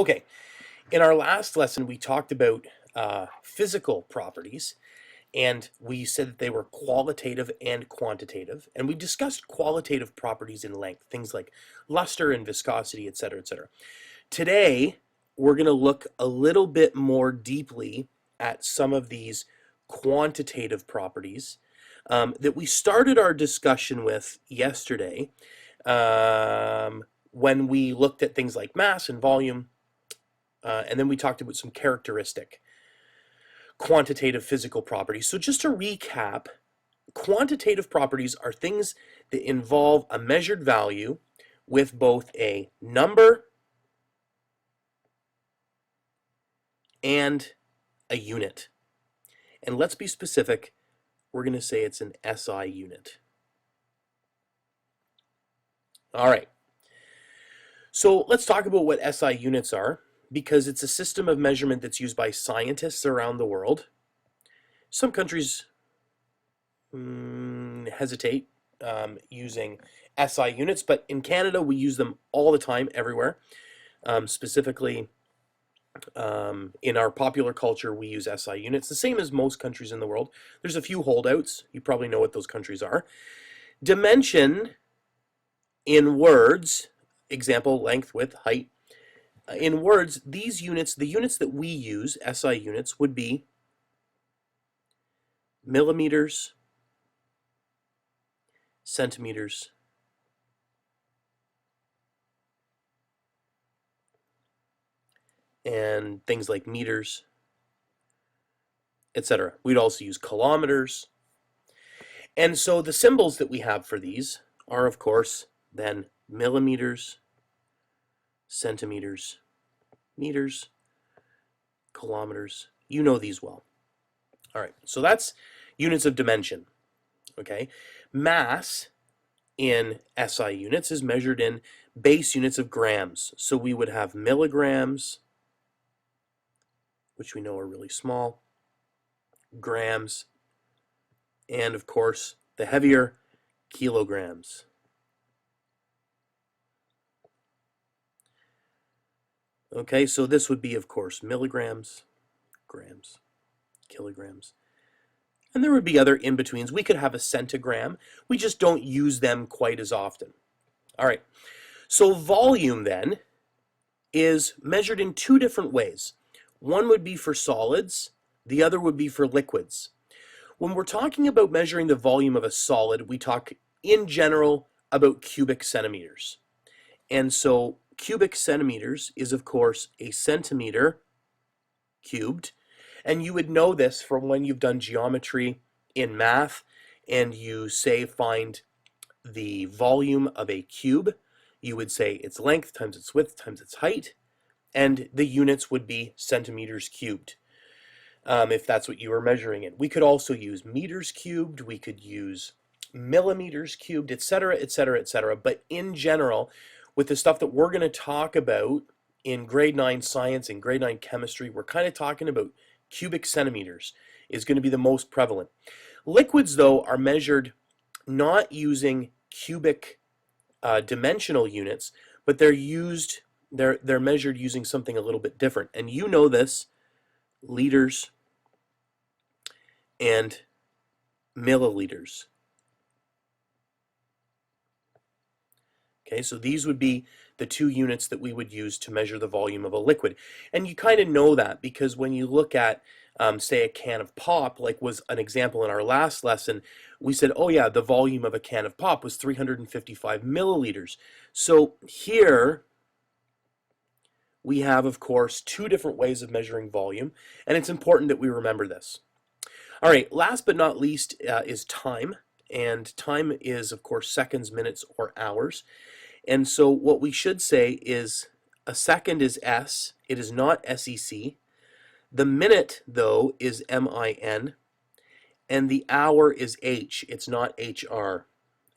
Okay, in our last lesson, we talked about physical properties, and we said that they were qualitative and quantitative. And we discussed qualitative properties in length, things like luster and viscosity, etc., etc. Today, we're going to look a little bit more deeply at some of these quantitative properties that we started our discussion with yesterday when we looked at things like mass and volume. And then we talked about some characteristic quantitative physical properties. So just to recap, quantitative properties are things that involve a measured value with both a number and a unit. And let's be specific, we're going to say it's an SI unit. All right. So let's talk about what SI units are, because it's a system of measurement that's used by scientists around the world. Some countries hesitate using SI units, but in Canada we use them all the time, everywhere. Specifically, in our popular culture, we use SI units, the same as most countries in the world. There's a few holdouts. You probably know what those countries are. Dimension in words, example, length, width, height. In words, these units, the units that we use, SI units, would be millimeters, centimeters, and things like meters, etc. We'd also use kilometers. And so the symbols that we have for these are, of course, then millimeters, centimeters, meters, kilometers. You know these well. All right, so that's units of dimension. Okay, mass in SI units is measured in base units of grams. So we would have milligrams, which we know are really small, grams, and of course the heavier, kilograms. Okay, so this would be, of course, milligrams, grams, kilograms. And there would be other in-betweens. We could have a centigram. We just don't use them quite as often. All right, so volume then is measured in two different ways. One would be for solids, the other would be for liquids. When we're talking about measuring the volume of a solid, we talk in general about cubic centimeters. And so cubic centimeters is, of course, a centimeter cubed. And you would know this from when you've done geometry in math and you say find the volume of a cube. You would say its length times its width times its height, and the units would be centimeters cubed, if that's what you were measuring in. We could also use meters cubed, we could use millimeters cubed, etc., etc., etc. But in general, with the stuff that we're going to talk about in grade 9 science and grade 9 chemistry, we're kind of talking about cubic centimeters is going to be the most prevalent. Liquids, though, are measured not using cubic dimensional units, but they're measured using something a little bit different. And you know this, liters and milliliters. Okay, so these would be the two units that we would use to measure the volume of a liquid. And you kind of know that because when you look at, say, a can of pop, like was an example in our last lesson, we said, oh yeah, the volume of a can of pop was 355 milliliters. So here we have, of course, two different ways of measuring volume, and it's important that we remember this. All right, last but not least is time. And time is, of course, seconds, minutes, or hours. And so what we should say is a second is S. It is not SEC. The minute, though, is MIN. And the hour is H. It's not HR.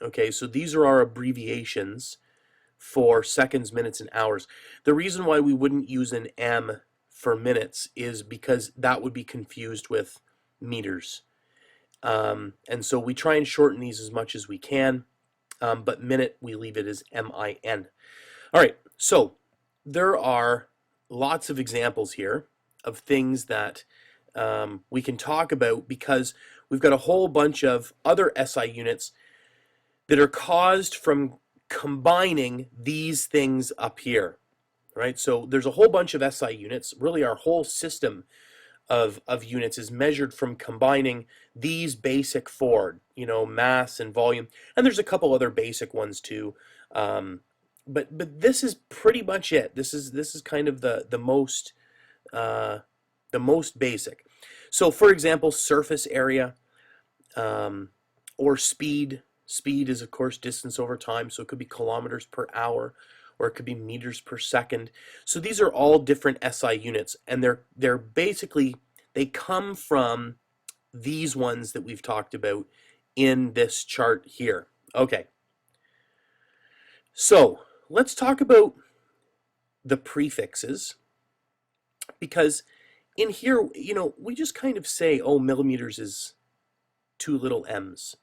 Okay, so these are our abbreviations for seconds, minutes, and hours. The reason why we wouldn't use an M for minutes is because that would be confused with meters. And so we try and shorten these as much as we can, but minute we leave it as MIN. All right, so there are lots of examples here of things that we can talk about, because we've got a whole bunch of other SI units that are caused from combining these things up here, right? So there's a whole bunch of SI units. Really, our whole system of units is measured from combining these basic four, mass and volume, and there's a couple other basic ones too. But this is pretty much it. This is kind of the most basic. So, for example, surface area, or speed. Speed is, of course, distance over time, so it could be kilometers per hour, or it could be meters per second. So these are all different SI units, and they're basically, they come from these ones that we've talked about in this chart here. Okay, so let's talk about the prefixes, because in here, we just kind of say, oh, millimeters is 2 little m's,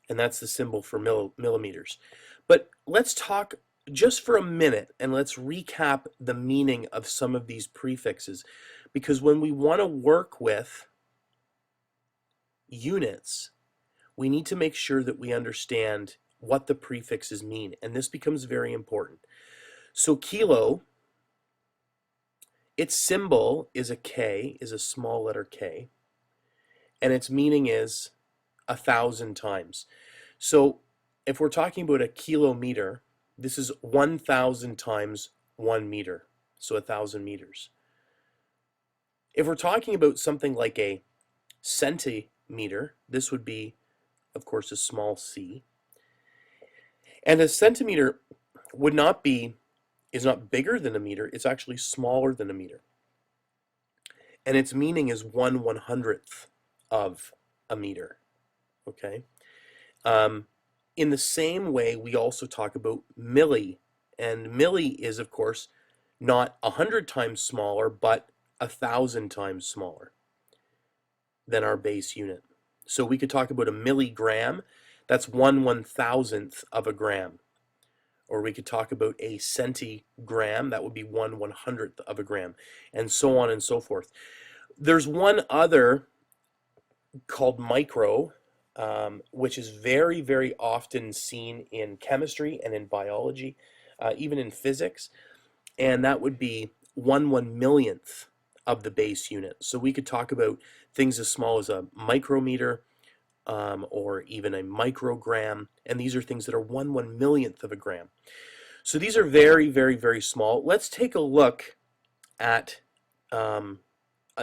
and that's the symbol for millimeters. But let's talk just for a minute, and let's recap the meaning of some of these prefixes, because when we want to work with units, we need to make sure that we understand what the prefixes mean, and this becomes very important. So kilo, its symbol is a K, is a small letter K, and its meaning is 1,000 times. So if we're talking about a kilometer, this is 1,000 times 1 meter, so 1,000 meters. If we're talking about something like a centimeter, this would be, of course, a small c. And a centimeter is not bigger than a meter, it's actually smaller than a meter. And its meaning is 1/100th of a meter. Okay. In the same way, we also talk about milli, and milli is, of course, not 100 times smaller, but 1,000 times smaller than our base unit. So we could talk about a milligram, that's 1/1000th of a gram. Or we could talk about a centigram, that would be 1/100th of a gram, and so on and so forth. There's one other called micro, which is very, very often seen in chemistry and in biology, even in physics, and that would be 1/1,000,000th of the base unit. So we could talk about things as small as a micrometer, or even a microgram, and these are things that are 1/1,000,000th of a gram. So these are very, very, very small. Let's take a look at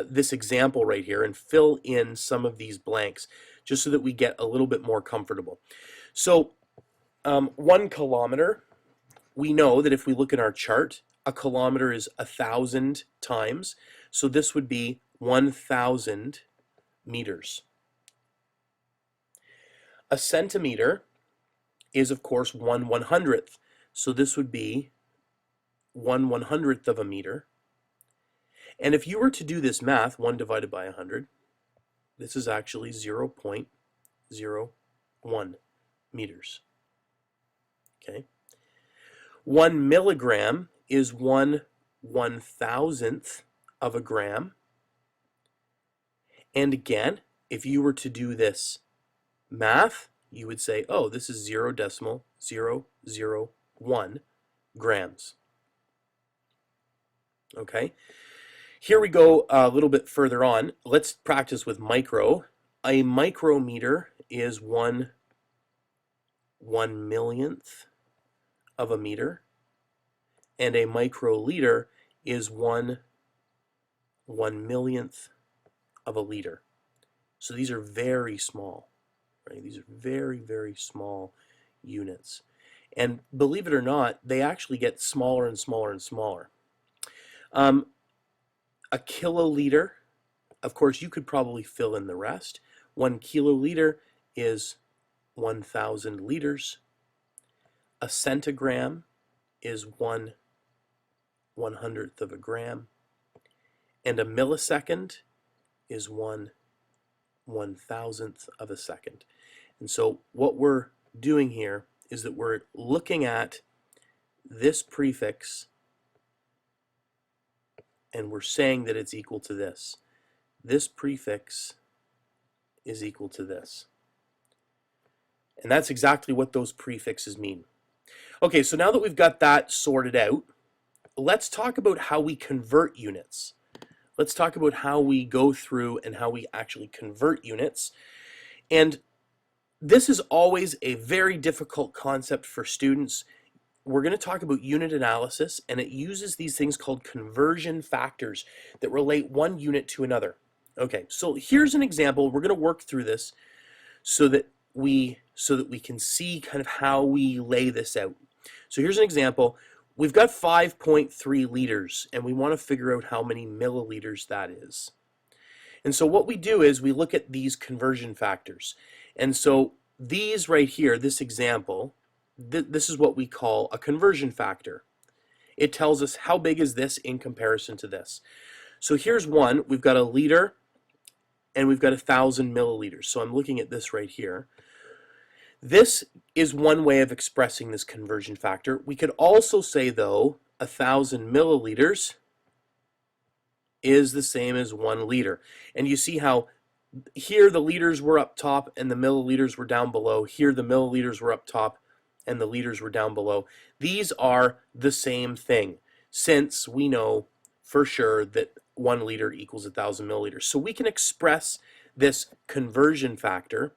this example right here and fill in some of these blanks, just so that we get a little bit more comfortable. So 1 kilometer, we know that if we look at our chart, a kilometer is 1,000 times, so this would be 1,000 meters. A centimeter is, of course, 1/100th, so this would be 1/100th of a meter. And if you were to do this math, 1 divided by 100, this is actually 0.01 meters. Okay. 1 milligram is 1/1000th of a gram. And again, if you were to do this math, you would say, oh, this is 0.001 grams. Okay. Here we go a little bit further on. Let's practice with micro. A micrometer is 1/1,000,000th of a meter, and a microliter is 1/1,000,000th of a liter. So these are very small, right? These are very, very small units. And believe it or not, they actually get smaller and smaller and smaller. A kiloliter, of course, you could probably fill in the rest. 1 kiloliter is 1,000 liters. A centigram is 1/100th of a gram. And a millisecond is 1/1000th of a second. And so what we're doing here is that we're looking at this prefix and we're saying that it's equal to this. This prefix is equal to this. And that's exactly what those prefixes mean. Okay, so now that we've got that sorted out, let's talk about how we convert units. Let's talk about how we go through and how we actually convert units. And this is always a very difficult concept for students. We're going to talk about unit analysis, and it uses these things called conversion factors that relate one unit to another. Okay, so here's an example. We're going to work through this so that we can see kind of how we lay this out. So here's an example. We've got 5.3 liters, and we want to figure out how many milliliters that is. And so what we do is we look at these conversion factors. And so these right here, this example, this is what we call a conversion factor. It tells us how big is this in comparison to this. So here's one. We've got a liter, and we've got 1,000 milliliters. So I'm looking at this right here. This is one way of expressing this conversion factor. We could also say, though, 1,000 milliliters is the same as 1 liter. And you see how here the liters were up top and the milliliters were down below. Here the milliliters were up top and the liters were down below. These are the same thing, since we know for sure that 1 liter equals 1,000 milliliters. So we can express this conversion factor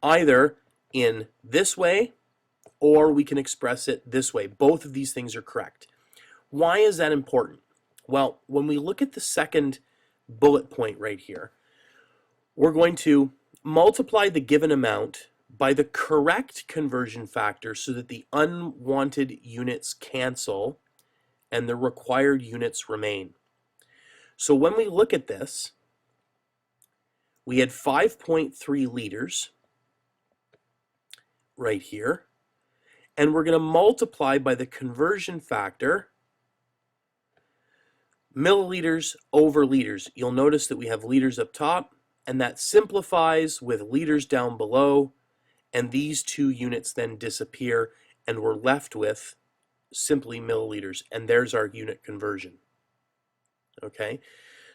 either in this way, or we can express it this way. Both of these things are correct. Why is that important? Well, when we look at the second bullet point right here, we're going to multiply the given amount by the correct conversion factor so that the unwanted units cancel and the required units remain. So when we look at this, we had 5.3 liters right here, and we're going to multiply by the conversion factor milliliters over liters. You'll notice that we have liters up top, and that simplifies with liters down below, and these two units then disappear, and we're left with simply milliliters, and there's our unit conversion. Okay,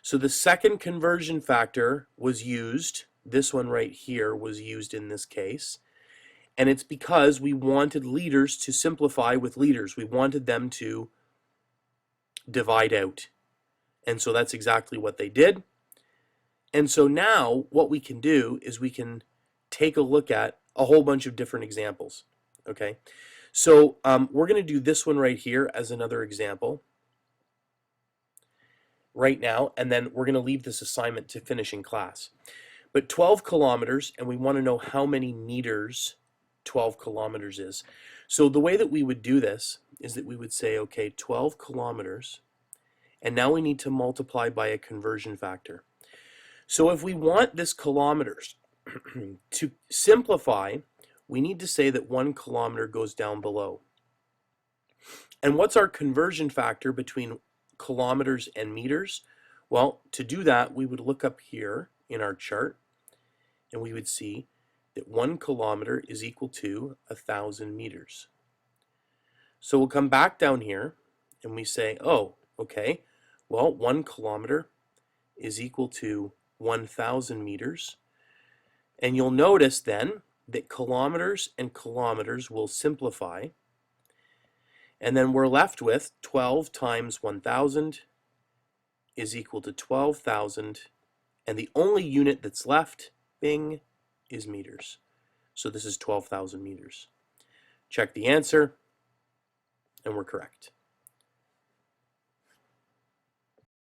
so the second conversion factor was used, this one right here was used in this case, and it's because we wanted liters to simplify with liters. We wanted them to divide out. And so that's exactly what they did. And so now what we can do is we can take a look at a whole bunch of different examples. Okay, so we're going to do this one right here as another example right now, and then we're going to leave this assignment to finish in class. But 12 kilometers, and we want to know how many meters 12 kilometers is. So the way that we would do this is that we would say, okay, 12 kilometers, and now we need to multiply by a conversion factor. So if we want this kilometers to simplify, we need to say that 1 kilometer goes down below. And what's our conversion factor between kilometers and meters? Well, to do that, we would look up here in our chart, and we would see that 1 kilometer is equal to 1,000 meters. So we'll come back down here and we say, oh, okay, well, 1 kilometer is equal to 1,000 meters. And you'll notice then that kilometers and kilometers will simplify. And then we're left with 12 times 1,000 is equal to 12,000. And the only unit that's left, bing, is meters. So this is 12,000 meters. Check the answer, and we're correct.